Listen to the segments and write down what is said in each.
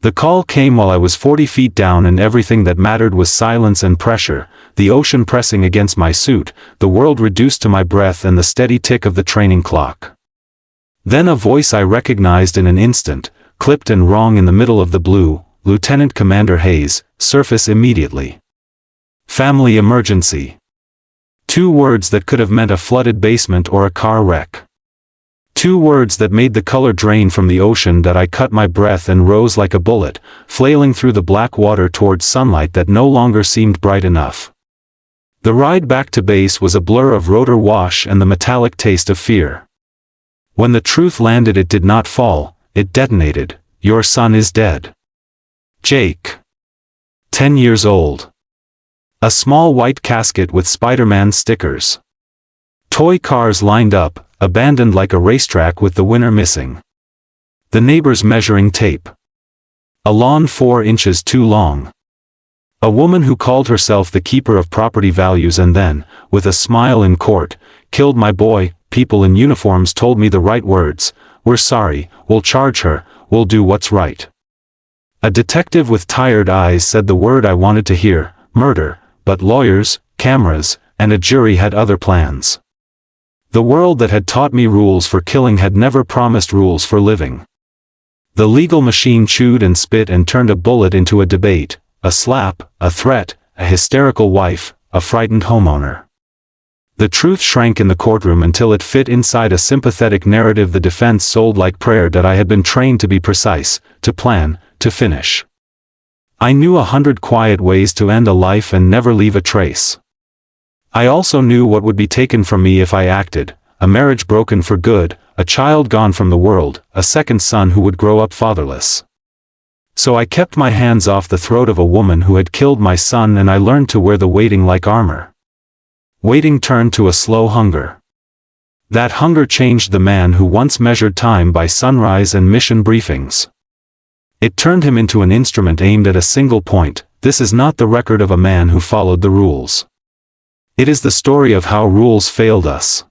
The call came while I was 40 feet down and everything that mattered was silence and pressure, the ocean pressing against my suit, the world reduced to my breath and the steady tick of the training clock. Then a voice I recognized in an instant, clipped and wrong in the middle of the blue, Lieutenant Commander Hayes, surface immediately. Family emergency. 2 words that could have meant a flooded basement or a car wreck. 2 words that made the color drain from the ocean that I cut my breath and rose like a bullet, flailing through the black water towards sunlight that no longer seemed bright enough. The ride back to base was a blur of rotor wash and the metallic taste of fear. When the truth landed, it did not fall, it detonated. Your son is dead. Jake. 10 years old. A small white casket with Spider-Man stickers. Toy cars lined up, abandoned like a racetrack with the winner missing. The neighbor's measuring tape. A lawn 4 inches too long. A woman who called herself the keeper of property values and then, with a smile in court, killed my boy. People in uniforms told me the right words, "We're sorry, we'll charge her, we'll do what's right." A detective with tired eyes said the word I wanted to hear, murder, but lawyers, cameras, and a jury had other plans. The world that had taught me rules for killing had never promised rules for living. The legal machine chewed and spit and turned a bullet into a debate, a slap, a threat, a hysterical wife, a frightened homeowner. The truth shrank in the courtroom until it fit inside a sympathetic narrative the defense sold like prayer that I had been trained to be precise, to plan, to finish. I knew 100 quiet ways to end a life and never leave a trace. I also knew what would be taken from me if I acted, a marriage broken for good, a child gone from the world, a second son who would grow up fatherless. So I kept my hands off the throat of a woman who had killed my son and I learned to wear the waiting like armor. Waiting turned to a slow hunger. That hunger changed the man who once measured time by sunrise and mission briefings. It turned him into an instrument aimed at a single point. This is not the record of a man who followed the rules. It is the story of how rules failed us.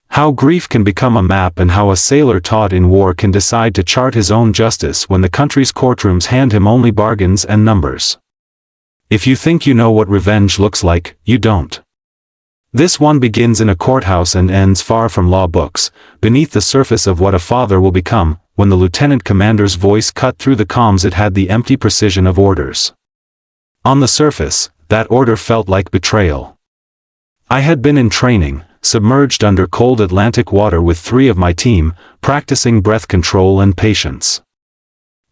How grief can become a map and how a sailor taught in war can decide to chart his own justice when the country's courtrooms hand him only bargains and numbers. If you think you know what revenge looks like, you don't. This one begins in a courthouse and ends far from law books, beneath the surface of what a father will become. When the lieutenant commander's voice cut through the comms, it had the empty precision of orders. On the surface, that order felt like betrayal. I had been in training, submerged under cold Atlantic water with 3 of my team, practicing breath control and patience.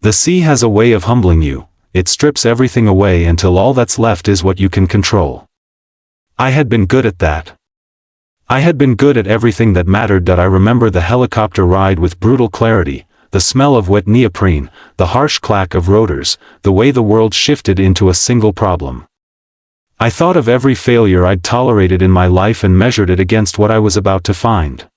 The sea has a way of humbling you. It strips everything away until all that's left is what you can control. I had been good at that. I had been good at everything that mattered. That I remember the helicopter ride with brutal clarity, the smell of wet neoprene, the harsh clack of rotors, the way the world shifted into a single problem. I thought of every failure I'd tolerated in my life and measured it against what I was about to find.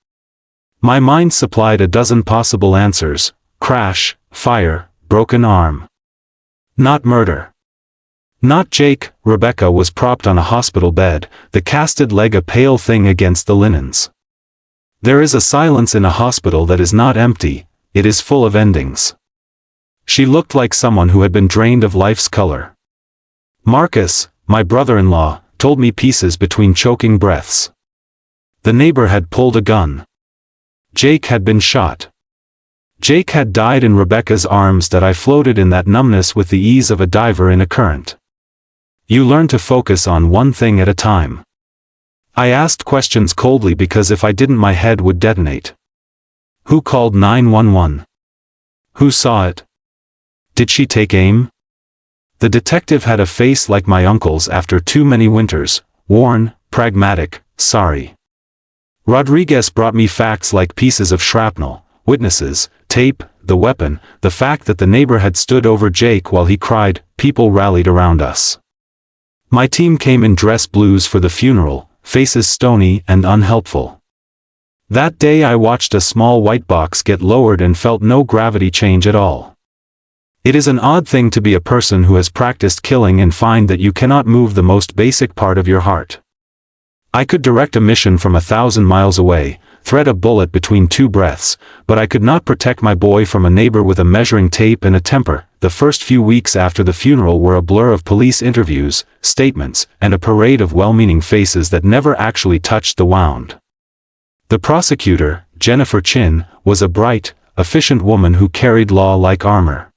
My mind supplied a dozen possible answers: crash, fire, broken arm. Not murder. Not Jake. Rebecca was propped on a hospital bed, the casted leg a pale thing against the linens. There is a silence in a hospital that is not empty, it is full of endings. She looked like someone who had been drained of life's color. Marcus, my brother-in-law, told me pieces between choking breaths. The neighbor had pulled a gun. Jake had been shot. Jake had died in Rebecca's arms. That I floated in that numbness with the ease of a diver in a current. You learn to focus on one thing at a time. I asked questions coldly because if I didn't my head would detonate. Who called 911? Who saw it? Did she take aim? The detective had a face like my uncle's after too many winters, worn, pragmatic, sorry. Rodriguez brought me facts like pieces of shrapnel, witnesses, tape, the weapon, the fact that the neighbor had stood over Jake while he cried. People rallied around us. My team came in dress blues for the funeral, faces stony and unhelpful. That day I watched a small white box get lowered and felt no gravity change at all. It is an odd thing to be a person who has practiced killing and find that you cannot move the most basic part of your heart. I could direct a mission from 1,000 miles away, thread a bullet between two breaths, but I could not protect my boy from a neighbor with a measuring tape and a temper. The first few weeks after the funeral were a blur of police interviews, statements, and a parade of well-meaning faces that never actually touched the wound. The prosecutor, Jennifer Chin, was a bright, efficient woman who carried law like armor.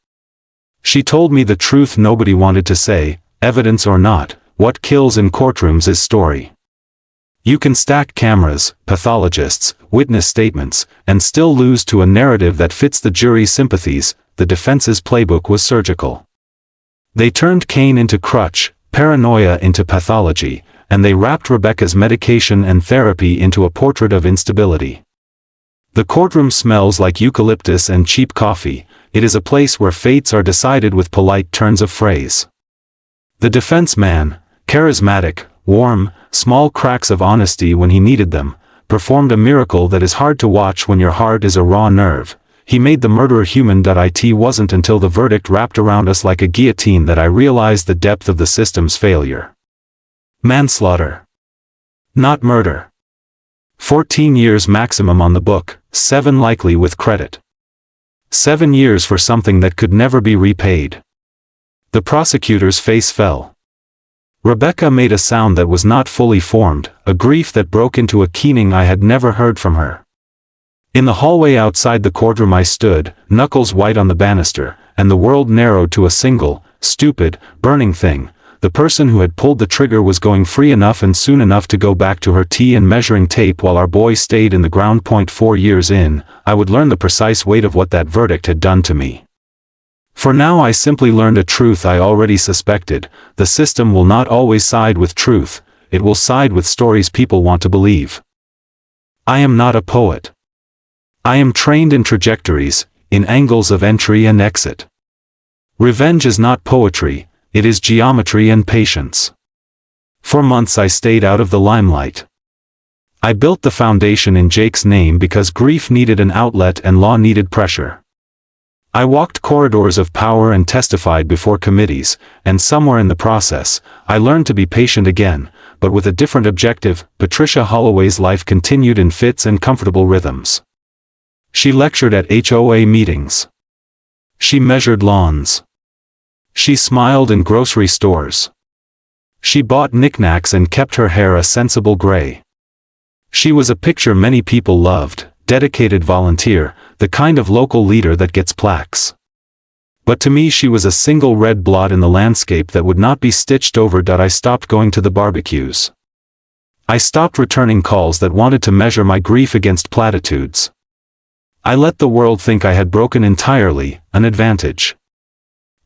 She told me the truth nobody wanted to say, evidence or not, what kills in courtrooms is story. You can stack cameras, pathologists, witness statements, and still lose to a narrative that fits the jury's sympathies. The defense's playbook was surgical. They turned Cain into crutch, paranoia into pathology, and they wrapped Rebecca's medication and therapy into a portrait of instability. The courtroom smells like eucalyptus and cheap coffee. It is a place where fates are decided with polite turns of phrase. The defense man, charismatic, warm, small cracks of honesty when he needed them, performed a miracle that is hard to watch when your heart is a raw nerve. He made the murderer human. It wasn't until the verdict wrapped around us like a guillotine that I realized the depth of the system's failure. Manslaughter. Not murder. 14 years maximum on the book, 7 likely with credit. 7 years for something that could never be repaid. The prosecutor's face fell. Rebecca made a sound that was not fully formed, a grief that broke into a keening I had never heard from her. In the hallway outside the courtroom I stood, knuckles white on the banister, and the world narrowed to a single, stupid, burning thing. The person who had pulled the trigger was going free enough and soon enough to go back to her tea and measuring tape while our boy stayed in the ground. 4 years in, I would learn the precise weight of what that verdict had done to me. For now I simply learned a truth I already suspected: the system will not always side with truth, it will side with stories people want to believe. I am not a poet. I am trained in trajectories, in angles of entry and exit. Revenge is not poetry, it is geometry and patience. For months I stayed out of the limelight. I built the foundation in Jake's name because grief needed an outlet and law needed pressure. I walked corridors of power and testified before committees, and somewhere in the process, I learned to be patient again, but with a different objective. Patricia Holloway's life continued in fits and comfortable rhythms. She lectured at HOA meetings. She measured lawns. She smiled in grocery stores. She bought knickknacks and kept her hair a sensible gray. She was a picture many people loved, dedicated volunteer, the kind of local leader that gets plaques. But to me she was a single red blot in the landscape that would not be stitched over. I stopped going to the barbecues. I stopped returning calls that wanted to measure my grief against platitudes. I let the world think I had broken entirely, an advantage.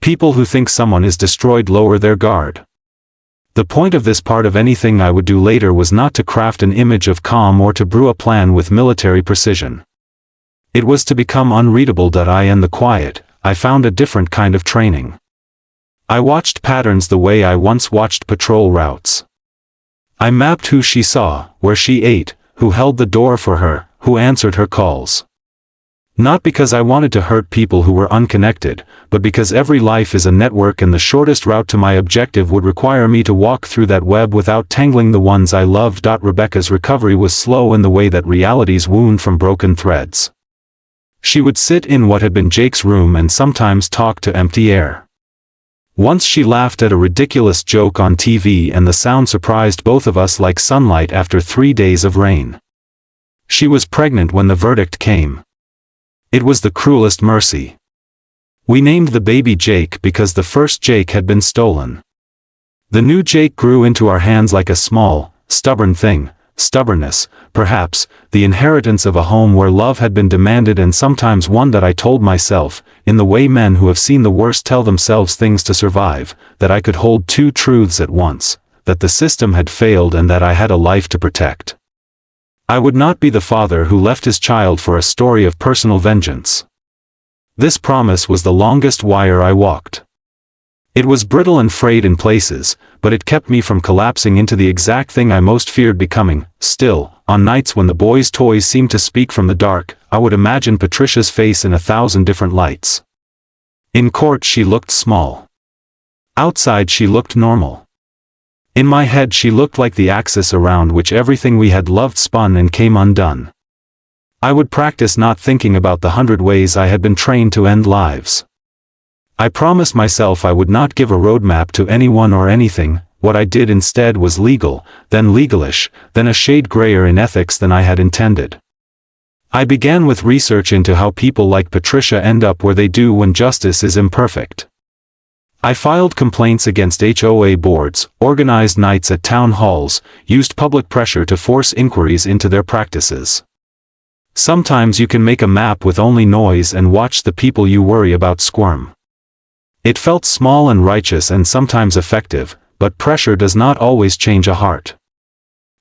People who think someone is destroyed lower their guard. The point of this part of anything I would do later was not to craft an image of calm or to brew a plan with military precision. It was to become unreadable. In the quiet, I found a different kind of training. I watched patterns the way I once watched patrol routes. I mapped who she saw, where she ate, who held the door for her, who answered her calls. Not because I wanted to hurt people who were unconnected, but because every life is a network and the shortest route to my objective would require me to walk through that web without tangling the ones I loved. Rebecca's recovery was slow in the way that realities wound from broken threads. She would sit in what had been Jake's room and sometimes talk to empty air. Once she laughed at a ridiculous joke on TV and the sound surprised both of us like sunlight after 3 days of rain. She was pregnant when the verdict came. It was the cruelest mercy. We named the baby Jake because the first Jake had been stolen. The new Jake grew into our hands like a small, stubborn thing. Stubbornness, perhaps, the inheritance of a home where love had been demanded, and sometimes one that I told myself, in the way men who have seen the worst tell themselves things to survive, that I could hold two truths at once, that the system had failed and that I had a life to protect. I would not be the father who left his child for a story of personal vengeance. This promise was the longest wire I walked. It was brittle and frayed in places, but it kept me from collapsing into the exact thing I most feared becoming. Still, on nights when the boys' toys seemed to speak from the dark, I would imagine Patricia's face in 1,000 different lights. In court she looked small. Outside she looked normal. In my head she looked like the axis around which everything we had loved spun and came undone. I would practice not thinking about the 100 ways I had been trained to end lives. I promised myself I would not give a roadmap to anyone or anything. What I did instead was legal, then legalish, then a shade grayer in ethics than I had intended. I began with research into how people like Patricia end up where they do when justice is imperfect. I filed complaints against HOA boards, organized nights at town halls, used public pressure to force inquiries into their practices. Sometimes you can make a map with only noise and watch the people you worry about squirm. It felt small and righteous and sometimes effective, but pressure does not always change a heart.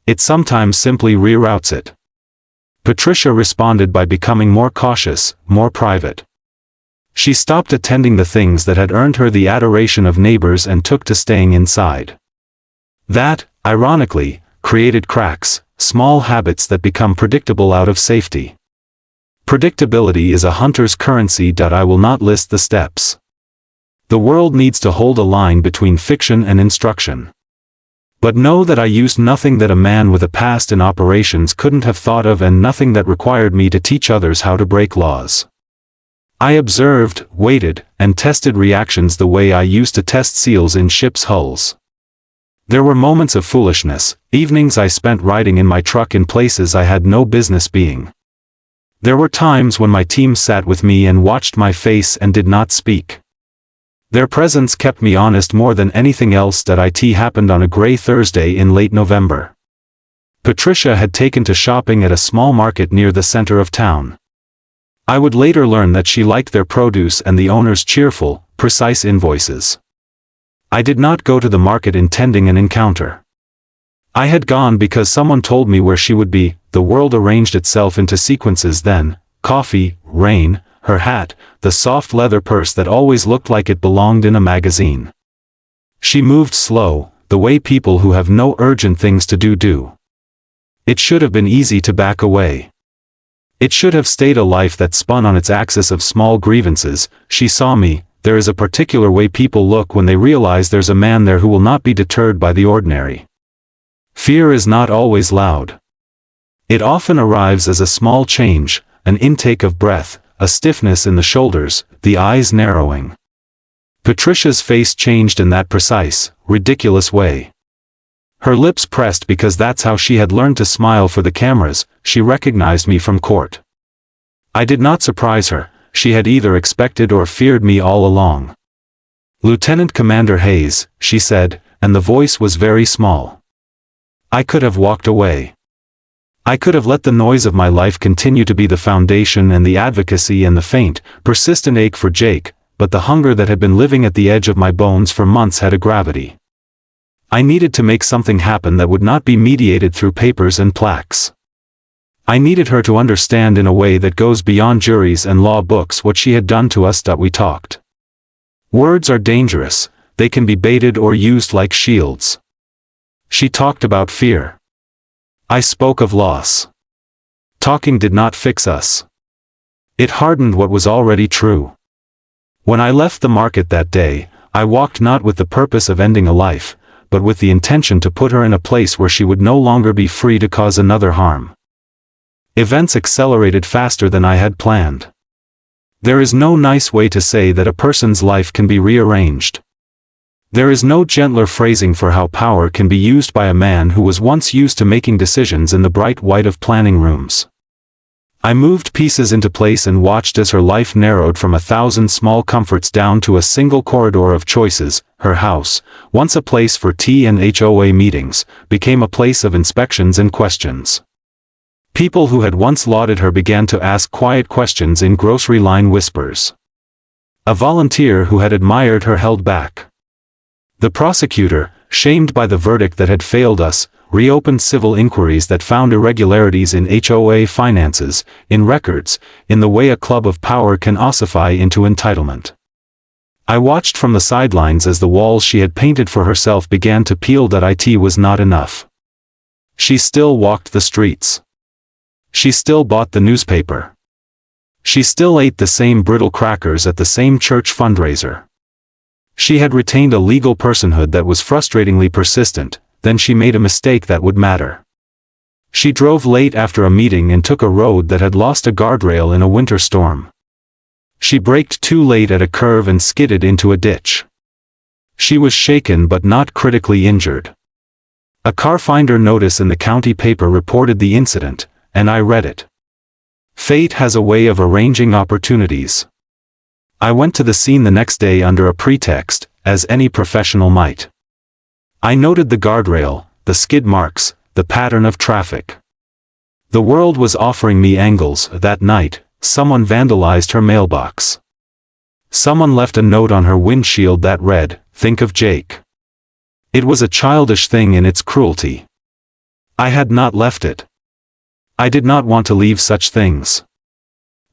It sometimes simply reroutes it. Patricia responded by becoming more cautious, more private. She stopped attending the things that had earned her the adoration of neighbors and took to staying inside. That, ironically, created cracks, small habits that become predictable out of safety. Predictability is a hunter's currency. I will not list the steps. The world needs to hold a line between fiction and instruction. But know that I used nothing that a man with a past in operations couldn't have thought of and nothing that required me to teach others how to break laws. I observed, waited, and tested reactions the way I used to test seals in ships' hulls. There were moments of foolishness, evenings I spent riding in my truck in places I had no business being. There were times when my team sat with me and watched my face and did not speak. Their presence kept me honest more than anything else. It happened on a gray Thursday in late November. Patricia had taken to shopping at a small market near the center of town. I would later learn that she liked their produce and the owner's cheerful, precise invoices. I did not go to the market intending an encounter. I had gone because someone told me where she would be. The world arranged itself into sequences then: coffee, rain, her hat, the soft leather purse that always looked like it belonged in a magazine. She moved slow, the way people who have no urgent things to do. It should have been easy to back away. It should have stayed a life that spun on its axis of small grievances. She saw me. There is a particular way people look when they realize there's a man there who will not be deterred by the ordinary. Fear is not always loud. It often arrives as a small change, an intake of breath, a stiffness in the shoulders, the eyes narrowing. Patricia's face changed in that precise, ridiculous way. Her lips pressed because that's how she had learned to smile for the cameras. She recognized me from court. I did not surprise her. She had either expected or feared me all along. "Lieutenant Commander Hayes," she said, and the voice was very small. I could have walked away. I could have let the noise of my life continue to be the foundation and the advocacy and the faint, persistent ache for Jake, but the hunger that had been living at the edge of my bones for months had a gravity. I needed to make something happen that would not be mediated through papers and plaques. I needed her to understand in a way that goes beyond juries and law books what she had done to us. We talked. Words are dangerous, they can be baited or used like shields. She talked about fear. I spoke of loss. Talking did not fix us. It hardened what was already true. When I left the market that day, I walked not with the purpose of ending a life, but with the intention to put her in a place where she would no longer be free to cause another harm. Events accelerated faster than I had planned. There is no nice way to say that a person's life can be rearranged. There is no gentler phrasing for how power can be used by a man who was once used to making decisions in the bright white of planning rooms. I moved pieces into place and watched as her life narrowed from 1,000 small comforts down to a single corridor of choices. Her house, once a place for tea and HOA meetings, became a place of inspections and questions. People who had once lauded her began to ask quiet questions in grocery line whispers. A volunteer who had admired her held back. The prosecutor, shamed by the verdict that had failed us, reopened civil inquiries that found irregularities in HOA finances, in records, in the way a club of power can ossify into entitlement. I watched from the sidelines as the walls she had painted for herself began to peel. It was not enough. She still walked the streets. She still bought the newspaper. She still ate the same brittle crackers at the same church fundraiser. She had retained a legal personhood that was frustratingly persistent. Then she made a mistake that would matter. She drove late after a meeting and took a road that had lost a guardrail in a winter storm. She braked too late at a curve and skidded into a ditch. She was shaken but not critically injured. A car finder notice in the county paper reported the incident, and I read it. Fate has a way of arranging opportunities. I went to the scene the next day under a pretext, as any professional might. I noted the guardrail, the skid marks, the pattern of traffic. The world was offering me angles. That night, someone vandalized her mailbox. Someone left a note on her windshield that read, "Think of Jake." It was a childish thing in its cruelty. I had not left it. I did not want to leave such things.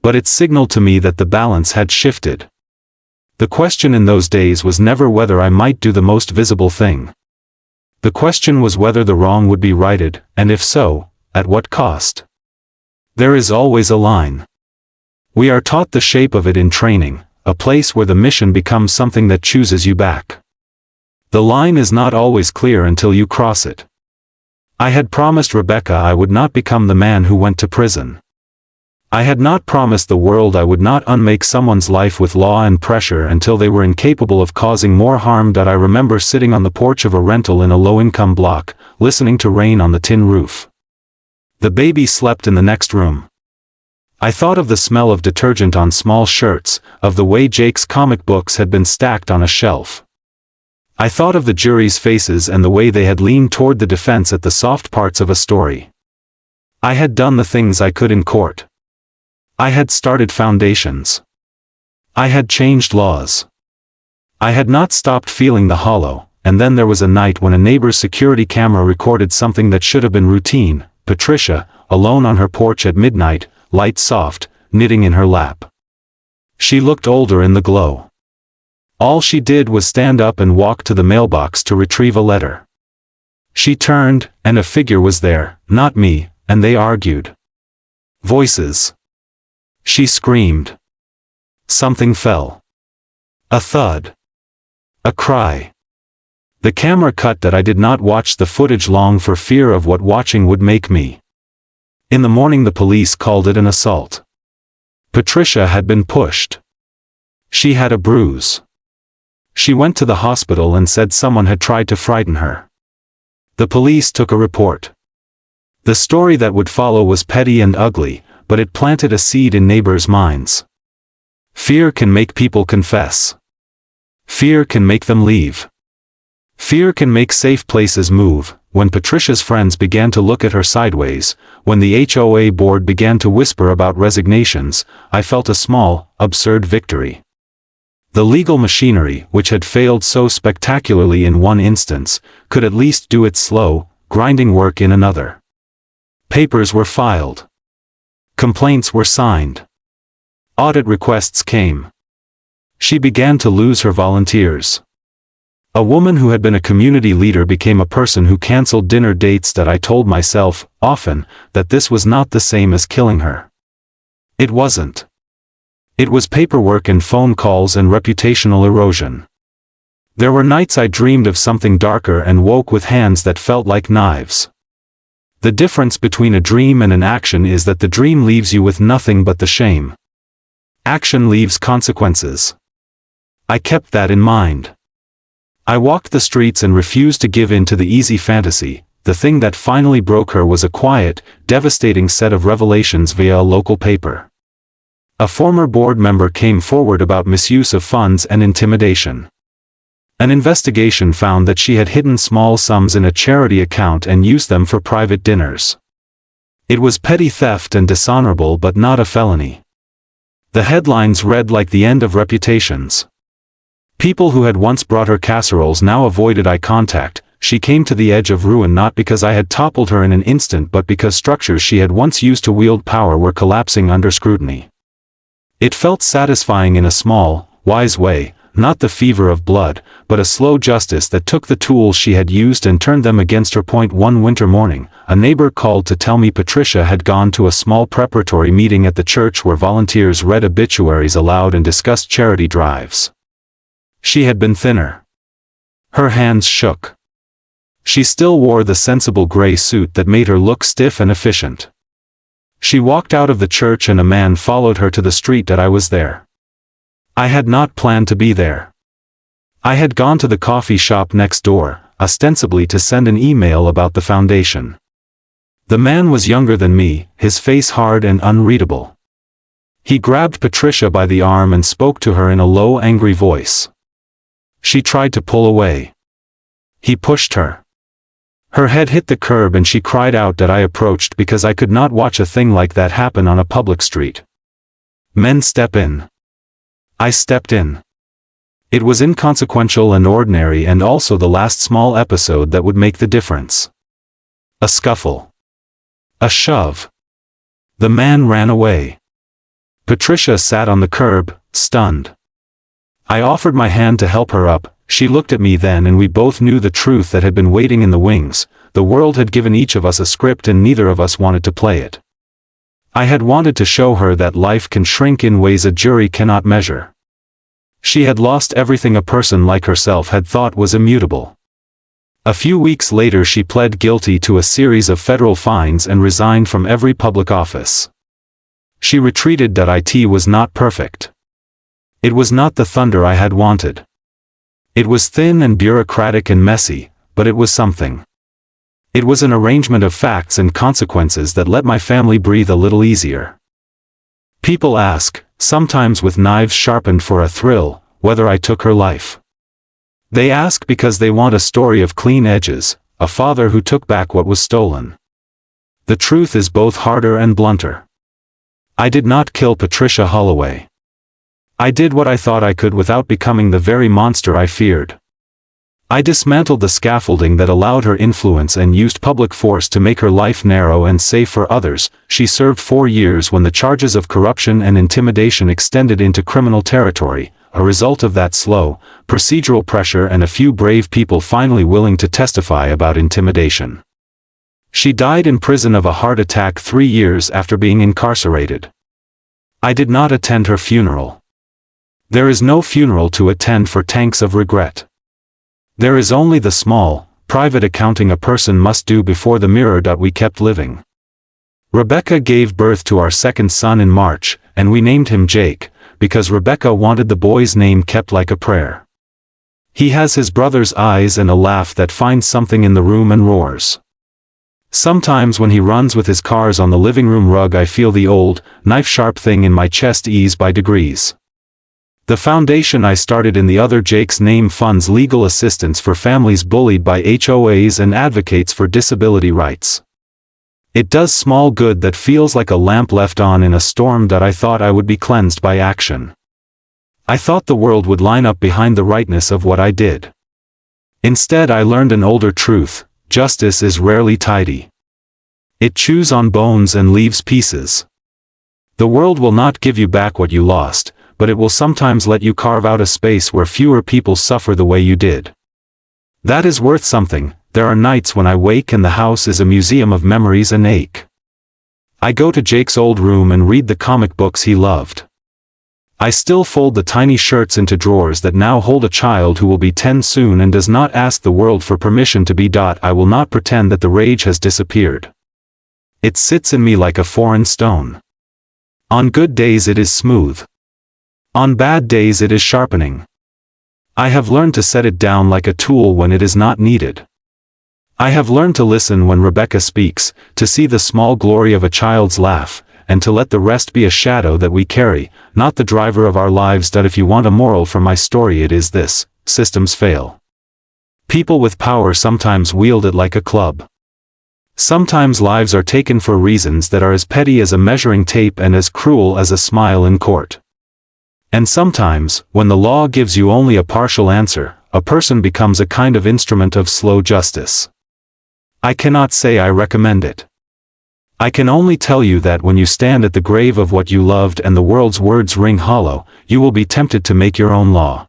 But it signaled to me that the balance had shifted. The question in those days was never whether I might do the most visible thing. The question was whether the wrong would be righted, and if so, at what cost. There is always a line. We are taught the shape of it in training, a place where the mission becomes something that chooses you back. The line is not always clear until you cross it. I had promised Rebecca I would not become the man who went to prison. I had not promised the world I would not unmake someone's life with law and pressure until they were incapable of causing more harm. I remember sitting on the porch of a rental in a low-income block, listening to rain on the tin roof. The baby slept in the next room. I thought of the smell of detergent on small shirts, of the way Jake's comic books had been stacked on a shelf. I thought of the jury's faces and the way they had leaned toward the defense at the soft parts of a story. I had done the things I could in court. I had started foundations. I had changed laws. I had not stopped feeling the hollow, and then there was a night when a neighbor's security camera recorded something that should have been routine: Patricia, alone on her porch at midnight, light soft, knitting in her lap. She looked older in the glow. All she did was stand up and walk to the mailbox to retrieve a letter. She turned, and a figure was there, not me, and they argued. Voices. She screamed. Something fell. A thud. A cry. The camera cut that I did not watch the footage long for fear of what watching would make me. In the morning the police called it an assault. Patricia had been pushed. She had a bruise. She went to the hospital and said someone had tried to frighten her. The police took a report. The story that would follow was petty and ugly, but it planted a seed in neighbors' minds. Fear can make people confess. Fear can make them leave. Fear can make safe places move. When Patricia's friends began to look at her sideways, when the HOA board began to whisper about resignations, I felt a small, absurd victory. The legal machinery, which had failed so spectacularly in one instance, could at least do its slow, grinding work in another. Papers were filed. Complaints were signed. Audit requests came. She began to lose her volunteers. A woman who had been a community leader became a person who canceled dinner dates. That I told myself, often, that this was not the same as killing her. It wasn't. It was paperwork and phone calls and reputational erosion. There were nights I dreamed of something darker and woke with hands that felt like knives. The difference between a dream and an action is that the dream leaves you with nothing but the shame. Action leaves consequences. I kept that in mind. I walked the streets and refused to give in to the easy fantasy. The thing that finally broke her was a quiet, devastating set of revelations via a local paper. A former board member came forward about misuse of funds and intimidation. An investigation found that she had hidden small sums in a charity account and used them for private dinners. It was petty theft and dishonorable but not a felony. The headlines read like the end of reputations. People who had once brought her casseroles now avoided eye contact. She came to the edge of ruin not because I had toppled her in an instant but because structures she had once used to wield power were collapsing under scrutiny. It felt satisfying in a small, wise way, not the fever of blood, but a slow justice that took the tools she had used and turned them against her. One winter morning, a neighbor called to tell me Patricia had gone to a small preparatory meeting at the church where volunteers read obituaries aloud and discussed charity drives. She had been thinner. Her hands shook. She still wore the sensible gray suit that made her look stiff and efficient. She walked out of the church and a man followed her to the street that I was there. I had not planned to be there. I had gone to the coffee shop next door, ostensibly to send an email about the foundation. The man was younger than me, his face hard and unreadable. He grabbed Patricia by the arm and spoke to her in a low, angry voice. She tried to pull away. He pushed her. Her head hit the curb and she cried out that I approached because I could not watch a thing like that happen on a public street. Men step in. I stepped in. It was inconsequential and ordinary and also the last small episode that would make the difference. A scuffle. A shove. The man ran away. Patricia sat on the curb, stunned. I offered my hand to help her up. She looked at me then and we both knew the truth that had been waiting in the wings. The world had given each of us a script and neither of us wanted to play it. I had wanted to show her that life can shrink in ways a jury cannot measure. She had lost everything a person like herself had thought was immutable. A few weeks later she pled guilty to a series of federal fines and resigned from every public office. She retreated that it was not perfect. It was not the thunder I had wanted. It was thin and bureaucratic and messy, but it was something. It was an arrangement of facts and consequences that let my family breathe a little easier. People ask, sometimes with knives sharpened for a thrill, whether I took her life. They ask because they want a story of clean edges, a father who took back what was stolen. The truth is both harder and blunter. I did not kill Patricia Holloway. I did what I thought I could without becoming the very monster I feared. I dismantled the scaffolding that allowed her influence and used public force to make her life narrow and safe for others. She served 4 years when the charges of corruption and intimidation extended into criminal territory, a result of that slow, procedural pressure and a few brave people finally willing to testify about intimidation. She died in prison of a heart attack 3 years after being incarcerated. I did not attend her funeral. There is no funeral to attend for tanks of regret. There is only the small, private accounting a person must do before the mirror. We kept living. Rebecca gave birth to our second son in March, and we named him Jake, because Rebecca wanted the boy's name kept like a prayer. He has his brother's eyes and a laugh that finds something in the room and roars. Sometimes when he runs with his cars on the living room rug I feel the old, knife-sharp thing in my chest ease by degrees. The foundation I started in the other Jake's name funds legal assistance for families bullied by HOAs and advocates for disability rights. It does small good that feels like a lamp left on in a storm that I thought I would be cleansed by action. I thought the world would line up behind the rightness of what I did. Instead I learned an older truth: justice is rarely tidy. It chews on bones and leaves pieces. The world will not give you back what you lost, but it will sometimes let you carve out a space where fewer people suffer the way you did. That is worth something. There are nights when I wake and the house is a museum of memories and ache. I go to Jake's old room and read the comic books he loved. I still fold the tiny shirts into drawers that now hold a child who will be 10 soon and does not ask the world for permission to be. I will not pretend that the rage has disappeared. It sits in me like a foreign stone. On good days it is smooth. On bad days it is sharpening. I have learned to set it down like a tool when it is not needed. I have learned to listen when Rebecca speaks, to see the small glory of a child's laugh, and to let the rest be a shadow that we carry, not the driver of our lives. If you want a moral from my story it is this: systems fail. People with power sometimes wield it like a club. Sometimes lives are taken for reasons that are as petty as a measuring tape and as cruel as a smile in court. And sometimes, when the law gives you only a partial answer, a person becomes a kind of instrument of slow justice. I cannot say I recommend it. I can only tell you that when you stand at the grave of what you loved and the world's words ring hollow, you will be tempted to make your own law.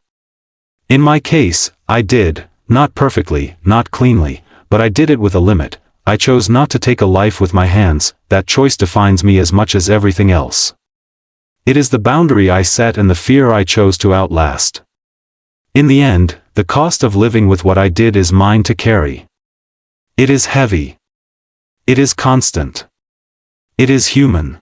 In my case, I did, not perfectly, not cleanly, but I did it with a limit. I chose not to take a life with my hands. That choice defines me as much as everything else. It is the boundary I set and the fear I chose to outlast. In the end, the cost of living with what I did is mine to carry. It is heavy. It is constant. It is human.